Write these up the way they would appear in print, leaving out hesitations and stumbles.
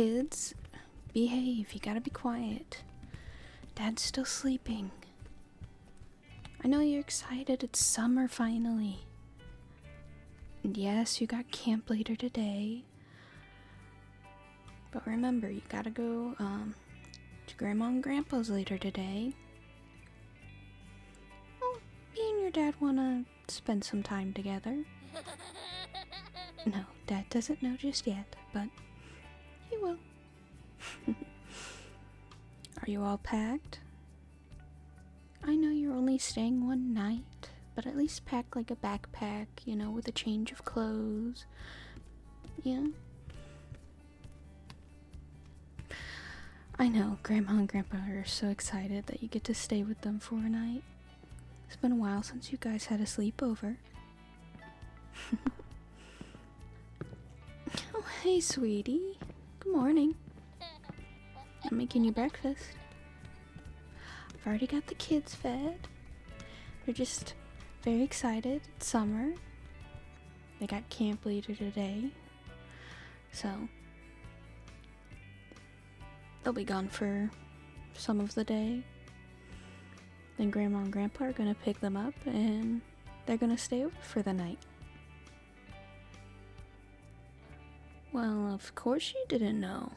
kids, behave. You gotta be quiet. Dad's still sleeping. I know you're excited. It's summer finally. And yes, you got camp later today. But remember, you gotta go to Grandma and Grandpa's later today. Oh, me and your dad wanna spend some time together. No, Dad doesn't know just yet, but he will. Are you all packed? I know you're only staying one night, but at least pack like a backpack, you know, with a change of clothes. Yeah. I know, Grandma and Grandpa are so excited that you get to stay with them for a night. It's been a while since you guys had a sleepover. Oh, hey, sweetie. Good morning. I'm making you breakfast. I've already got the kids fed. They're just very excited. It's summer. They got camp later today. So they'll be gone for some of the day. Then Grandma and Grandpa are gonna pick them up and they're gonna stay over for the night. Well, of course you didn't know.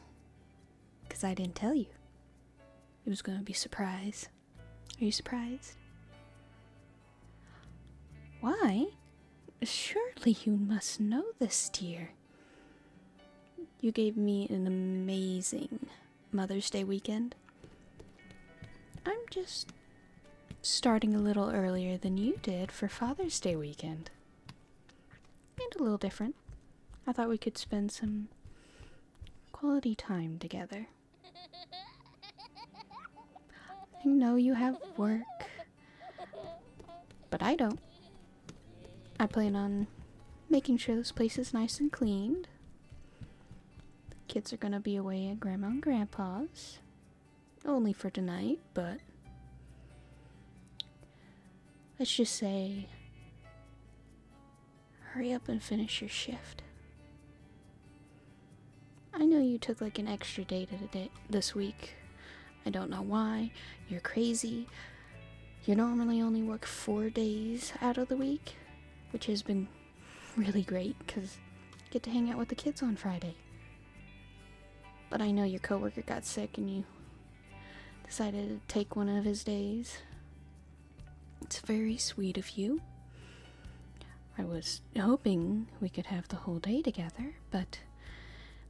'Cause I didn't tell you. It was gonna be a surprise. Are you surprised? Why? Surely you must know this, dear. You gave me an amazing Mother's Day weekend. I'm just starting a little earlier than you did for Father's Day weekend. And a little different. I thought we could spend some quality time together. I know you have work, but I don't. I plan on making sure this place is nice and cleaned. The kids are gonna be away at Grandma and Grandpa's. Only for tonight, but let's just say, hurry up and finish your shift. I know you took like an extra day today, this week. I don't know why. You're crazy. You normally only work 4 days out of the week, which has been really great because you get to hang out with the kids on Friday. But I know your coworker got sick and you decided to take one of his days. It's very sweet of you. I was hoping we could have the whole day together, but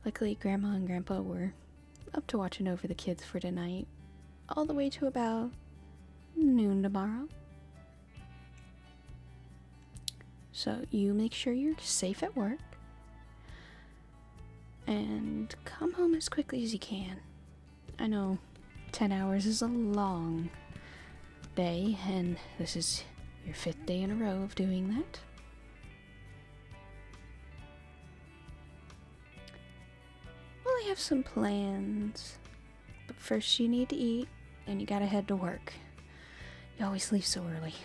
luckily Grandma and Grandpa were up to watching over the kids for tonight, all the way to about noon tomorrow. So you make sure you're safe at work and come home as quickly as you can. I know 10 hours is a long day, and this is your 5th day in a row of doing that. Well, I have some plans, but first you need to eat, and you gotta head to work. You always leave so early.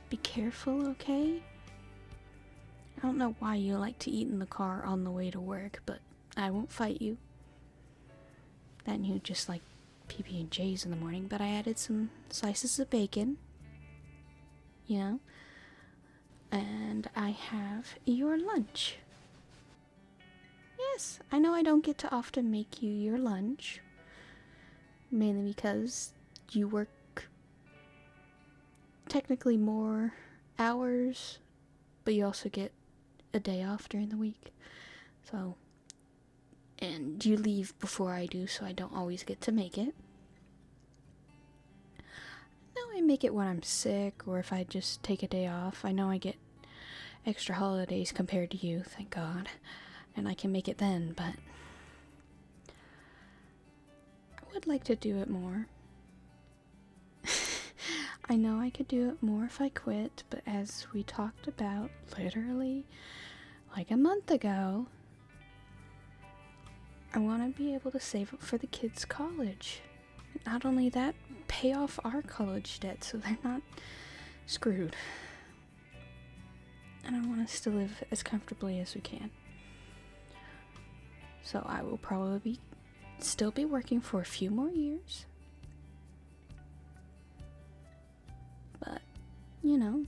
Be careful, okay? I don't know why you like to eat in the car on the way to work, but I won't fight you. Then you just like PB&J's in the morning, but I added some slices of bacon, you know, and I have your lunch. Yes, I know I don't get to often make you your lunch, mainly because you work technically more hours, but you also get a day off during the week. So, and you leave before I do, so I don't always get to make it. No, I make it when I'm sick or if I just take a day off. I know I get extra holidays compared to you, thank God, and I can make it then, but I would like to do it more. I know I could do it more if I quit, but as we talked about literally like a month ago, I want to be able to save up for the kids' college. Not only that, pay off our college debt so they're not screwed. and I want us to live as comfortably as we can. So I will probably still be working for a few more years. But, you know,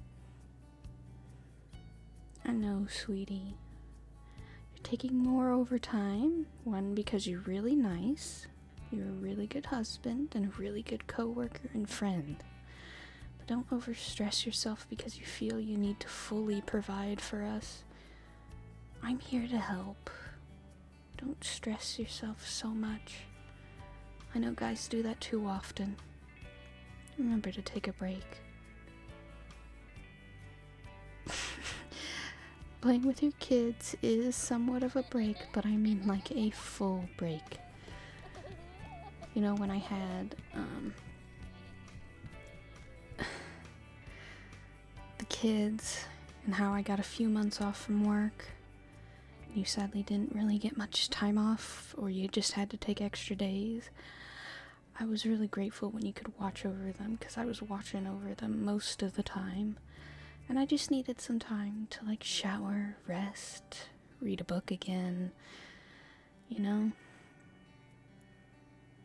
I know, sweetie, you're taking more overtime. One, because you're really nice. You're a really good husband and a really good coworker and friend. But don't overstress yourself because you feel you need to fully provide for us. I'm here to help. Don't stress yourself so much. I know guys do that too often. Remember to take a break. Playing with your kids is somewhat of a break, but I mean like a full break. You know, when I had the kids and how I got a few months off from work, you sadly didn't really get much time off, or you just had to take extra days. I was really grateful when you could watch over them, because I was watching over them most of the time. And I just needed some time to, like, shower, rest, read a book again, you know?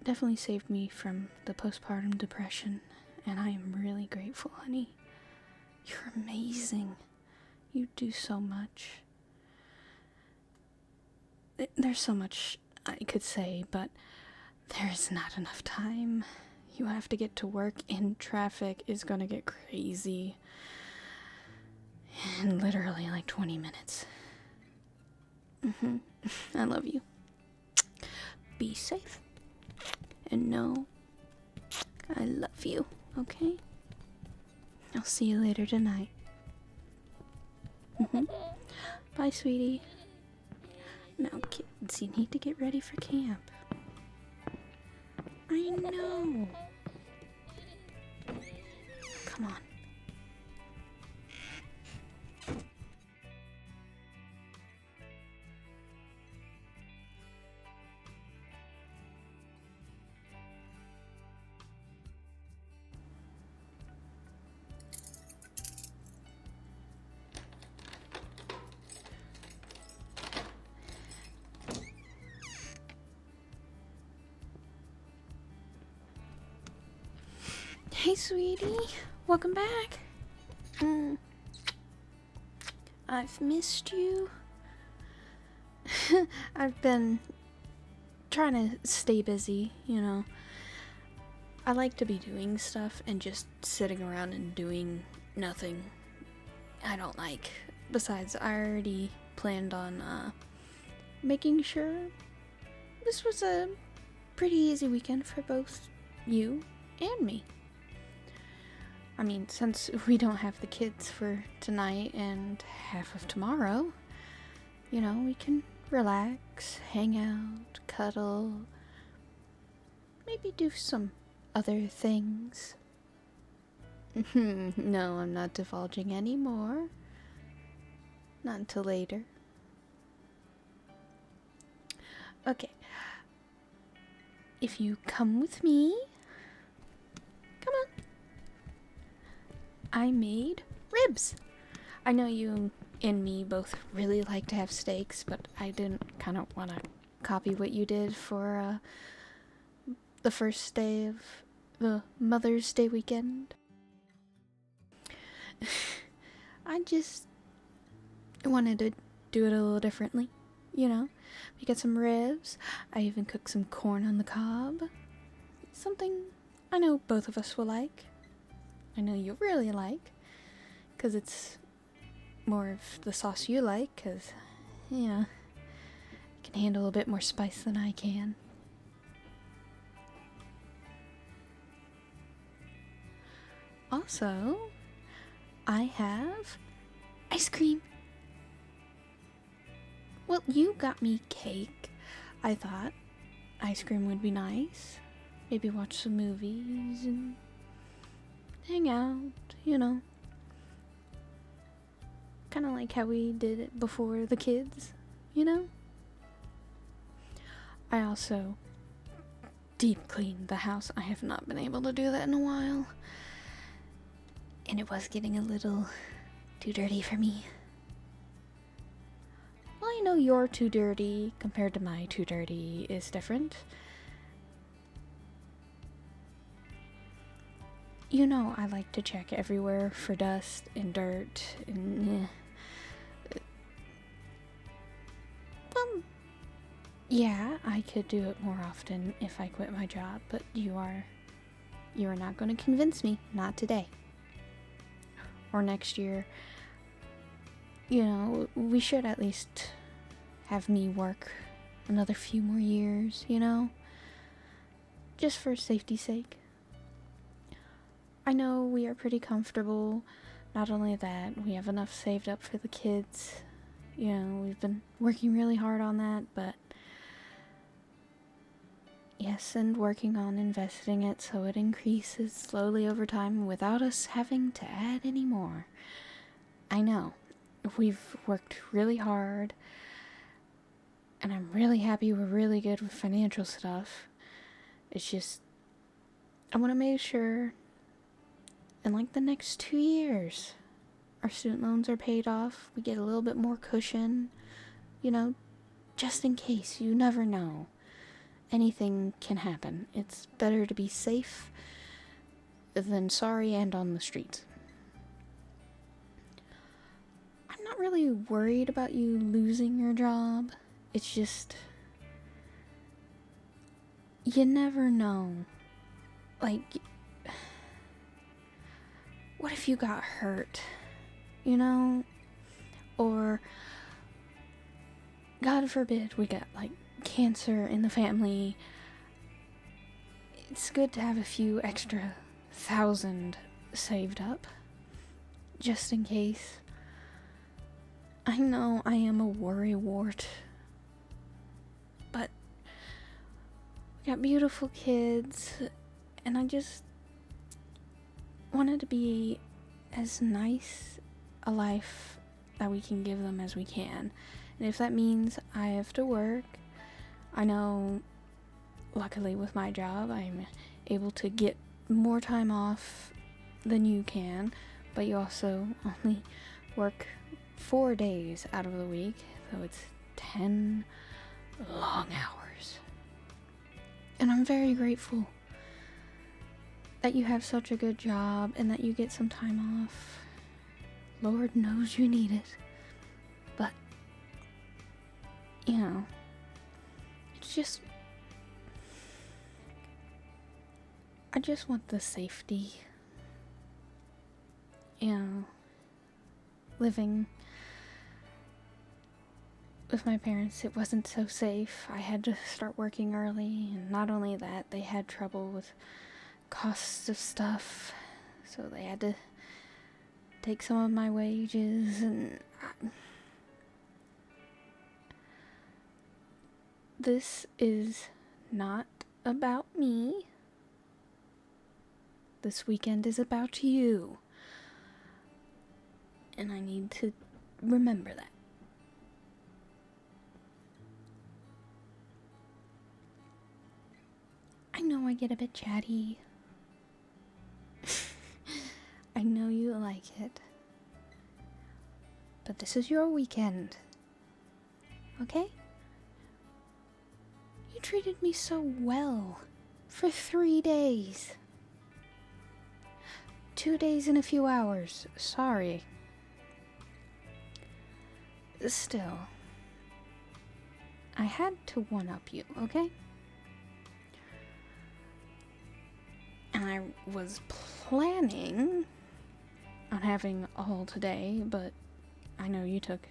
Definitely saved me from the postpartum depression, and I am really grateful, honey. You're amazing. You do so much. There's so much I could say, but there's not enough time. You have to get to work, and traffic is gonna get crazy. In literally like 20 minutes. I love you. Be safe. And know I love you, okay? I'll see you later tonight. Bye, sweetie. Now, kids, you need to get ready for camp. I know. Come on. Hey, sweetie. Welcome back. I've missed you. I've been trying to stay busy, you know. I like to be doing stuff, and just sitting around and doing nothing I don't like. Besides, I already planned on making sure this was a pretty easy weekend for both you and me. I mean, since we don't have the kids for tonight and half of tomorrow, you know, we can relax, hang out, cuddle, maybe do some other things. No, I'm not divulging anymore. Not until later. Okay. If you come with me, come on. I made ribs. I know you and me both really like to have steaks, but I didn't kind of want to copy what you did for the first day of the Mother's Day weekend. I just wanted to do it a little differently, you know. We got some ribs. I even cooked some corn on the cob. Something I know both of us will like. I know you really like, because it's more of the sauce you like, because, you know, you can handle a bit more spice than I can. Also, I have ice cream. Well, you got me cake. I thought ice cream would be nice. Maybe watch some movies and hang out, you know. Kind of like how we did it before the kids, you know. I also deep cleaned the house. I have not been able to do that in a while. And it was getting a little too dirty for me. I know your too dirty compared to my too dirty is different. You know I like to check everywhere for dust and dirt and well, yeah, I could do it more often if I quit my job, but you are not going to convince me. Not today. Or next year. You know, we should at least have me work another few more years, you know? Just for safety's sake. I know we are pretty comfortable. Not only that, we have enough saved up for the kids. You know, we've been working really hard on that, but yes, and working on investing it so it increases slowly over time without us having to add any more. I know. We've worked really hard, and I'm really happy we're really good with financial stuff. It's just, I want to make sure in like the next 2 years, our student loans are paid off, we get a little bit more cushion, you know, just in case. You never know. Anything can happen. It's better to be safe than sorry and on the streets. I'm not really worried about you losing your job. It's just, you never know. Like, what if you got hurt, you know? Or, God forbid, we got, like, cancer in the family. It's good to have a few extra $1,000 saved up, just in case. I know I am a worrywart, but we got beautiful kids, and I just wanted to be as nice a life that we can give them as we can. And if that means I have to work, I know, luckily with my job, I'm able to get more time off than you can, but you also only work 4 days out of the week, so it's 10 long hours. And I'm very grateful that you have such a good job and that you get some time off. Lord knows you need it. But, you know, it's just, I just want the safety. You know, living with my parents, it wasn't so safe. I had to start working early, and not only that, they had trouble with costs of stuff, so they had to take some of my wages, and this is not about me. This weekend is about you, and I need to remember that. I know I get a bit chatty. I know you like it. But this is your weekend. Okay? You treated me so well for 3 days. 2 days and a few hours. Sorry. Still, I had to one-up you, okay? And I was planning on having all today, but I know you took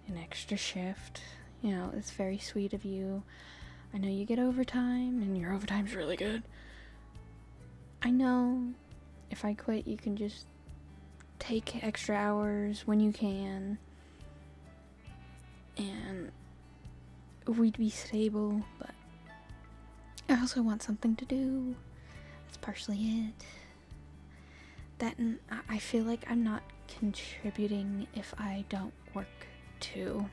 an extra shift. You know, it's very sweet of you. I know you get overtime, and your overtime's really good. I know if I quit, you can just take extra hours when you can, and we'd be stable, but I also want something to do. That's partially it. That, and I feel like I'm not contributing if I don't work too.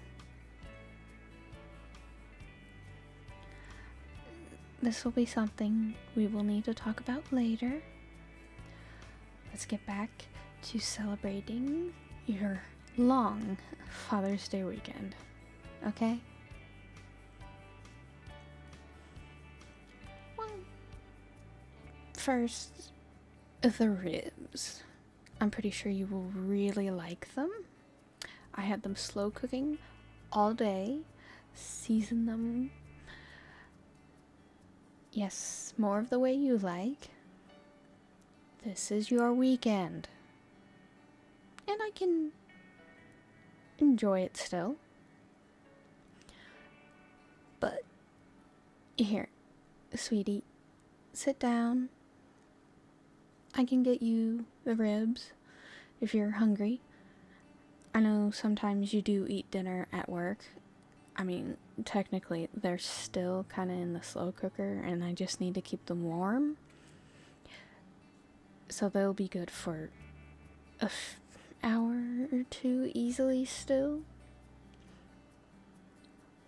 This will be something we will need to talk about later. Let's get back to celebrating your long Father's Day weekend. okay? Well, first, the ribs. I'm pretty sure you will really like them. I had them slow cooking all day, season them. Yes, more of the way you like. This is your weekend. And I can enjoy it still. But, here, sweetie, sit down. I can get you the ribs if you're hungry. I know sometimes you do eat dinner at work. I mean, technically, they're still kind of in the slow cooker, and I just need to keep them warm. So they'll be good for an hour or two easily still.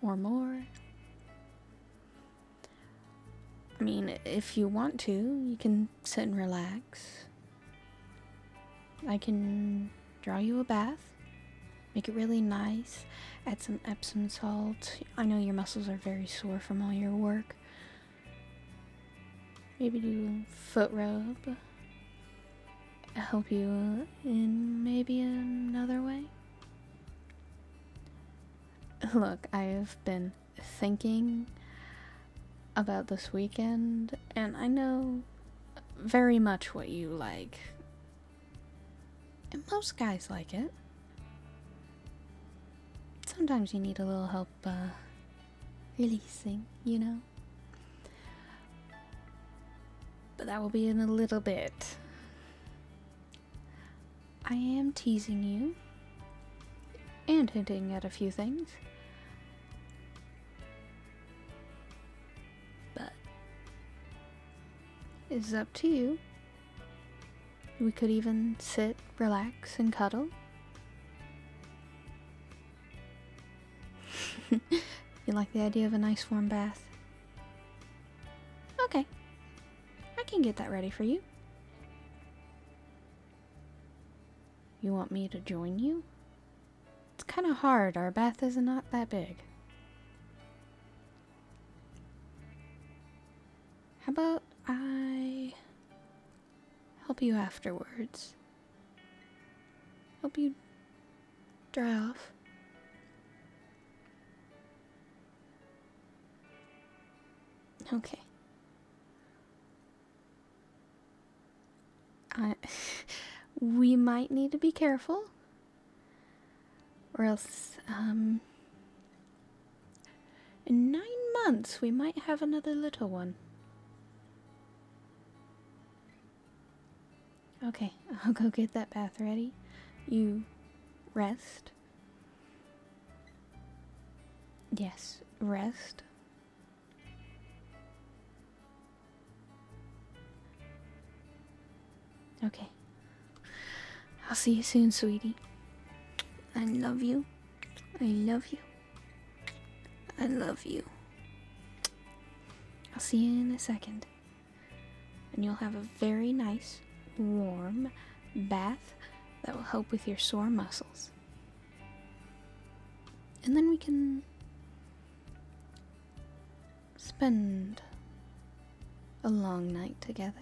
Or more. I mean, if you want to, you can sit and relax. I can draw you a bath. Make it really nice. Add some Epsom salt. I know your muscles are very sore from all your work. Maybe do a foot rub. Help you in maybe another way. Look, I've been thinking about this weekend, and I know very much what you like. And most guys like it. Sometimes you need a little help releasing, you know? But that will be in a little bit. I am teasing you and hinting at a few things. But it's up to you. We could even sit, relax, and cuddle. You like the idea of a nice warm bath? Okay. I can get that ready for you. You want me to join you? It's kind of hard. Our bath is not that big. How about I help you afterwards? Help you dry off. Okay. We might need to be careful, or else, in 9 months we might have another little one. Okay, I'll go get that bath ready. You rest. Yes, rest. Okay. I'll see you soon, sweetie. I love you. I love you. I love you. I'll see you in a second. And you'll have a very nice, warm bath that will help with your sore muscles. And then we can spend a long night together.